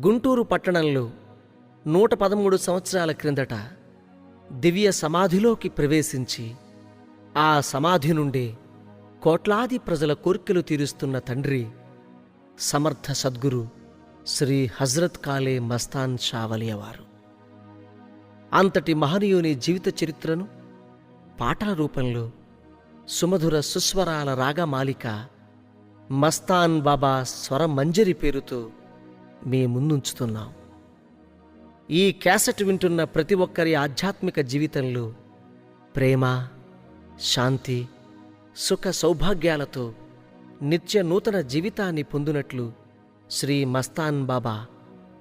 గుంటూరు పట్టణంలో 113 సంవత్సరాల క్రిందట దివ్య సమాధిలోకి ప్రవేశించి ఆ సమాధి నుండే కోట్లాది ప్రజల కోర్కెలు తీరుస్తున్న తండ్రి సమర్థ సద్గురు శ్రీ హజ్రత్ కాలే మస్తాన్ షా వలియవారు. అంతటి మహనీయుని జీవిత చరిత్రను పాటల రూపంలో సుమధుర సుస్వరాల రాగమాలిక మస్తాన్ బాబా స్వరమంజరి పేరుతో మీ ముందుంచుతున్నాం. ఈ క్యాసెట్ వింటున్న ప్రతి ఒక్కరి ఆధ్యాత్మిక జీవితంలో ప్రేమ, శాంతి, సుఖ సౌభాగ్యాలతో నిత్య నూతన జీవితాన్ని పొందునట్లు శ్రీ మస్తాన్ బాబా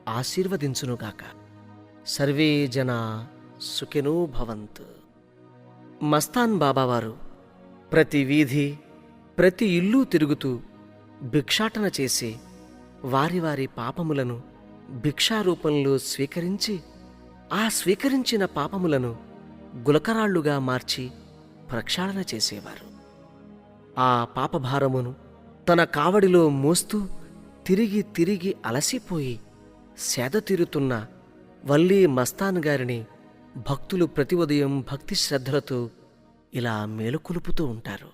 ఆశీర్వదించునుగాక. సర్వే జనా సుఖినో భవంతు. మస్తాన్ బాబావారు ప్రతి వీధి, ప్రతి ఇల్లు తిరుగుతూ భిక్షాటన చేసి వారి వారి పాపములను భిక్షారూపంలో స్వీకరించి ఆ స్వీకరించిన పాపములను గులకరాళ్లుగా మార్చి ప్రక్షాళన చేసేవారు. ఆ పాపభారమును తన కావడిలో మోస్తూ తిరిగి తిరిగి అలసిపోయి సేద తీరుతున్న వల్లీ మస్తాన్ గారిని భక్తులు ప్రతి ఉదయం భక్తి శ్రద్ధలతో ఇలా మేలుకొలుపుతూ ఉంటారు.